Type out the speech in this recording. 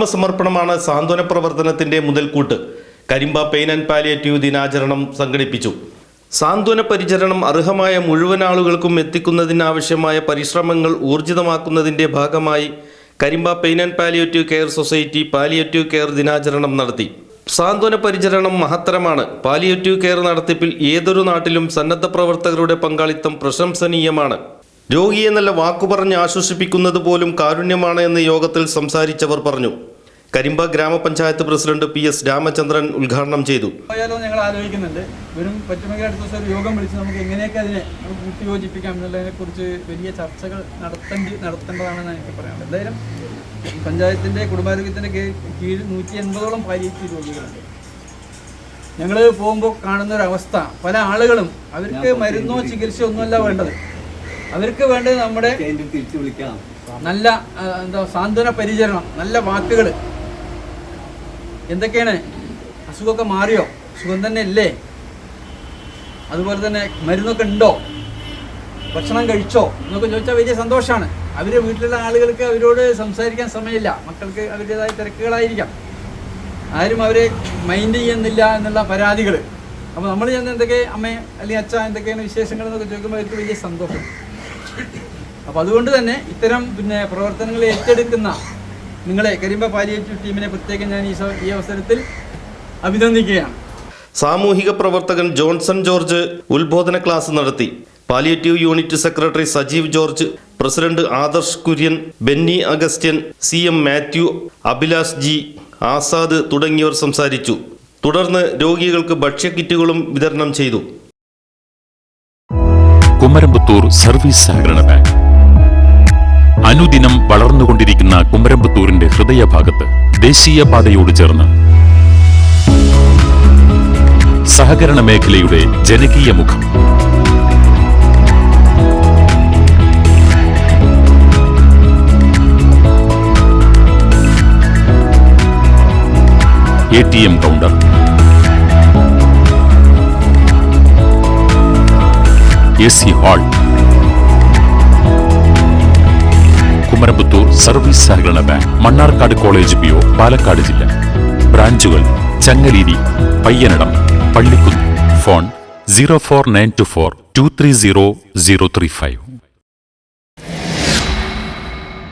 ആത്മസമർപ്പണമാണ് സാന്ത്വന പ്രവർത്തനത്തിന്റെ മുതൽക്കൂട്ട്. Karimba pain and palliative ദിനാചരണം സംഘടിപ്പിച്ചു. സാന്ത്വന പരിചരണം അർഹമായ മുഴുവൻ ആളുകൾക്കും എത്തിക്കുന്നതിനാവശ്യമായ പരിശ്രമങ്ങൾ ഊർജിതമാക്കുന്നതിന്റെ ഭാഗമായി Karimba pain and palliative care society palliative care ദിനാചരണം നടത്തി. സാന്ത്വന പരിചരണം മഹത്തരമാണ്. പാലിയേറ്റീവ് കെയർ നടത്തിപ്പിൽ ഏതൊരു നാട്ടിലും സന്നദ്ധ പ്രവർത്തകരുടെ പങ്കാളിത്തം പ്രശംസനീയമാണ്. രോഗിയെ നല്ല വാക്കുപറഞ്ഞ് ആശ്വസിപ്പിക്കുന്നത് പോലും കാരുണ്യമാണ് എന്ന് യോഗത്തിൽ സംസാരിച്ചവർ പറഞ്ഞു. കരിമ്പ ഗ്രാമപഞ്ചായത്ത് പ്രസിഡന്റ് PS രാമചന്ദ്രൻ ഉദ്ഘാടനം ചെയ്തു. ഞങ്ങൾ ആലോചിക്കുന്നുണ്ട്, വരും പറ്റുമെങ്കിൽ അടുത്ത ദിവസം ഒരു യോഗം വിളിച്ച് നമുക്ക് എങ്ങനെയൊക്കെ അതിനെ കൂട്ടിയോജിപ്പിക്കാം എന്നുള്ളതിനെ കുറിച്ച് വലിയ ചർച്ചകൾ നടത്തേണ്ടതാണെന്ന് എനിക്ക് പറയാനുള്ളത്. എന്തായാലും പഞ്ചായത്തിൻ്റെ കുടുംബാരോഗ്യത്തിൻ്റെ കീഴിൽ 180ഓളം പാലിയേറ്റീവ് രോഗികളുണ്ട്. ഞങ്ങൾ പോകുമ്പോൾ കാണുന്നൊരവസ്ഥ, പല ആളുകളും അവർക്ക് മരുന്നോ ചികിത്സയോ ഒന്നുമല്ല വേണ്ടത്, അവർക്ക് വേണ്ടത് നമ്മുടെ നല്ല സാന്ത്വന പരിചരണം, നല്ല വാക്കുകൾ. എന്തൊക്കെയാണ്, അസുഖമൊക്കെ മാറിയോ, സുഖം തന്നെ അല്ലേ, അതുപോലെ തന്നെ മരുന്നൊക്കെ ഉണ്ടോ, ഭക്ഷണം കഴിച്ചോ എന്നൊക്കെ ചോദിച്ചാൽ വലിയ സന്തോഷമാണ്. അവർ വീട്ടിലുള്ള ആളുകൾക്ക് അവരോട് സംസാരിക്കാൻ സമയമില്ല, മക്കൾക്ക് അവരുടേതായ തിരക്കുകളായിരിക്കാം, ആരും അവരെ മൈൻഡ് ചെയ്യുന്നില്ല എന്നുള്ള പരാതികൾ. അപ്പോൾ നമ്മൾ ചെന്ന് എന്തൊക്കെ അമ്മ അല്ലെങ്കിൽ അച്ഛ എന്തൊക്കെയാണ് വിശേഷങ്ങൾ എന്നൊക്കെ ചോദിക്കുമ്പോൾ അവർക്ക് വലിയ സന്തോഷം. അപ്പോൾ അതുകൊണ്ട് തന്നെ ഇത്തരം പ്രവർത്തനങ്ങൾ ഏറ്റെടുക്കുന്ന നിങ്ങളെ കരിമ്പ പാലിയേറ്റീവ് ടീമിനെ പ്രത്യേകം ഞാൻ ഈ അവസരത്തിൽ അഭിനന്ദിക്കുകയാണ്. സാമൂഹിക പ്രവർത്തകൻ ജോൺസൺ ജോർജ് ഉദ്ബോധന ക്ലാസ് നടത്തി. Palliative unit secretary Sajeev George, president Adarsh Kurian, Benny Augustine, CM Mathew, Abhilash G, Azad തുടങ്ങിയവർ സംസാരിച്ചു. തുടർന്ന് രോഗികൾക്ക് ഭക്ഷ്യക്കിറ്റുകളും വിതരണം ചെയ്തു. കുമരമ്പത്തൂർ സർവീസ് സഹകരണ ബാങ്ക് അനുദിനം വളർന്നുകൊണ്ടിരിക്കുന്ന കുമരമ്പത്തൂരിന്റെ ഹൃദയഭാഗത്ത് ദേശീയപാതയോട് ചേർന്ന് സഹകരണ മേഖലയുടെ ജനകീയ മുഖം. ATM counter, AC hall. Kumaramputhur service സഹകരണ bank, Mannarkkad college PO, Palakkad ജില്ല. ബ്രാഞ്ചുകൾ ചങ്ങലേരി, പയ്യനടം, പള്ളിക്കുന്ന്. ഫോൺ 04924 230 035.